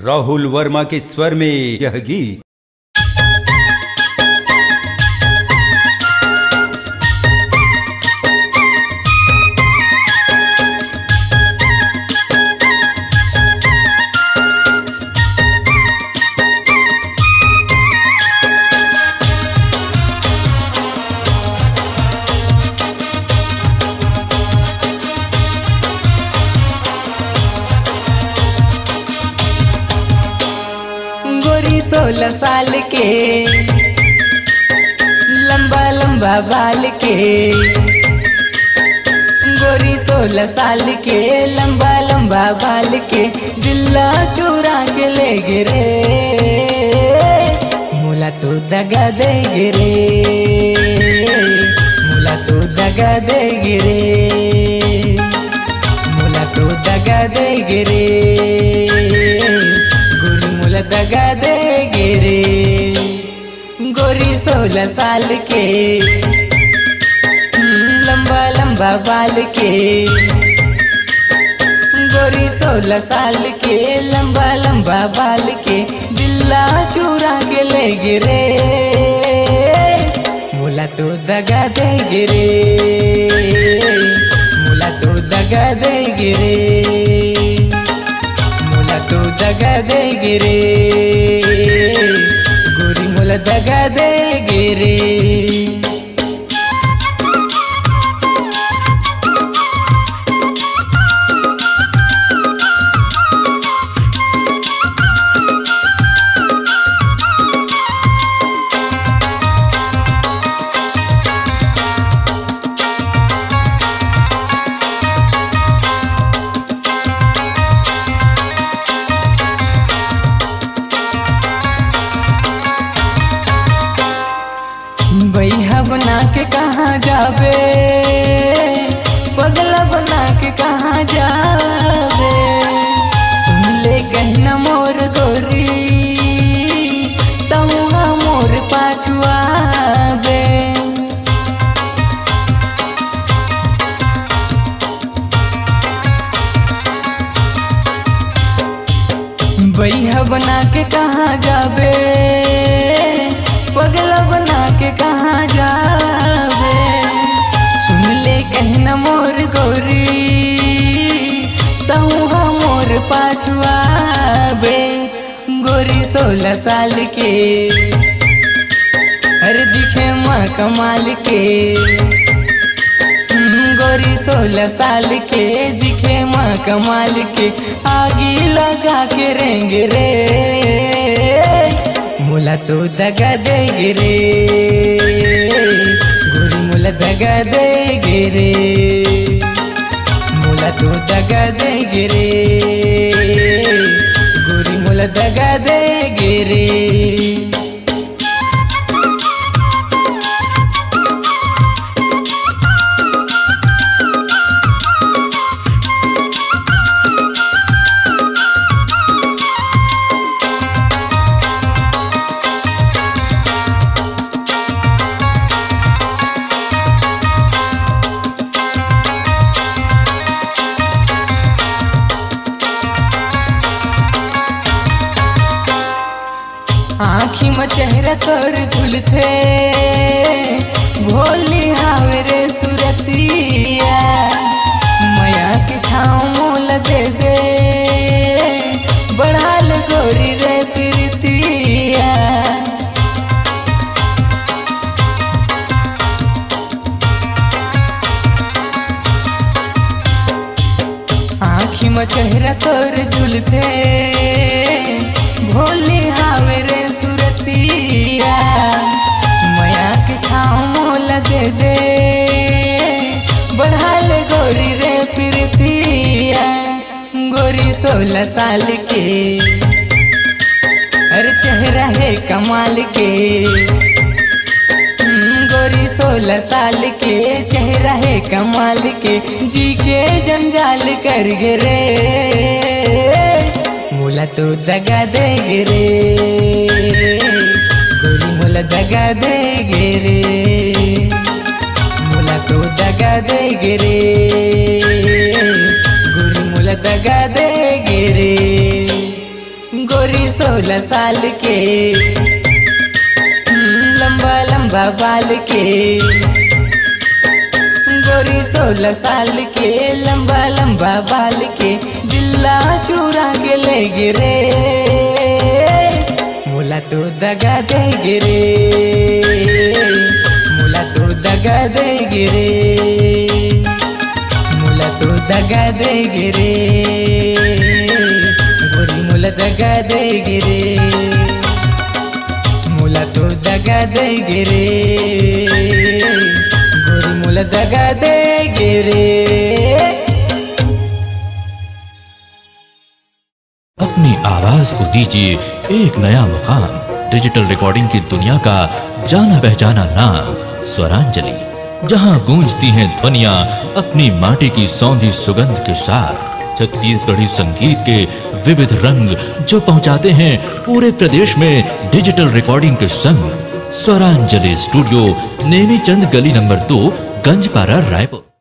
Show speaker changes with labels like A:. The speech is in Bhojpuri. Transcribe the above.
A: राहुल वर्मा के स्वर में यह गीत।
B: गोरी 16 साल के लंबा लंबा बाल के, गोरी 16 साल के लंबा लंबा बाल के, दिल्ला चुरा के ले गिरे, मुला तो दगा दे गिरे, मुला तो दगा दे गिरे, मुला तो दगा दे गिरे, दगा दे गिरे। गोरी 16 साल के लंबा लंबा बाल के, गोरी 16 साल के लंबा लंबा बाल के, दिल्ला चुरा के ले गिरे, मुला तो दगा दे गिरे, मुला तो दगा दे गिरे, तो दगा दे गिरे, गोरी मुला दगा दे गिरे। बैहा बना के कहाँ जावे, पगला बना के कहाँ जावे, सुन ले कहना मोर गोरी, तमुहा मोर पाछुआवे। बैहा बना के कहाँ जावे, पगला बना के कहाँ जावे, सुन ले कहना मोर गोरी, तमुहा मोर पाछुआवे। गोरी 16 साल के अरे दिखे माँ कमाल के, गोरी 16 साल के दिखे माँ कमाल के, आगी लगा के रेंगे रे, मुला तो दगा दे गिरे, गोरी मुला दगा दे गिरे, मुला तो दगा दे गिरे, गोरी मुला दगा दे गिरे। आँखी में चेहरा तोर झुलते, भोली हावे रे सुरतिया, माया के छाँव मोल दे दे, बढ़ाल गोरी रे प्रीतिया। आँखी में चेहरा तोर झुलते, भोली हावे रे सुरतिया, माया के छाँव मोल दे दे, बढ़ाल गोरी रे प्रीतिया। गोरी 16 साल के अरे चेहरा है कमाल के, गोरी 16 साल के चेहरा है कमाल के, जी के जंजाल कर गिरे, मुला तो दगा दे गिरे, गोरी मुला दगा दे गिरे, मुला तो दगा दे गिरे, गोरी मुला दगा दे गिरे। 16 साल के लंबा लंबा बाल के गोरी 16 साल के लंबा लंबा बाल के दिल्ला चुरा के ले गिरे मोला तो दगा दे गिरे मोला तो दगा दे गिरे मोला तो दगा दे गिरे गोरी मोला दगा दे गिरे मोला तो दगा दे गिरे गोरी मोला दगा दे गिरे।
C: अपनी आवाज को दीजिए एक नया मुकाम। डिजिटल रिकॉर्डिंग की दुनिया का जाना पहचाना नाम स्वरांजलि, जहां गूंजती हैं ध्वनियां अपनी माटी की सौंधी सुगंध के साथ। छत्तीसगढ़ी संगीत के विविध रंग जो पहुंचाते हैं पूरे प्रदेश में डिजिटल रिकॉर्डिंग के संग। स्वरांजलि स्टूडियो, नेमीचंद गली नंबर 2, गंजपारा, रायपुर।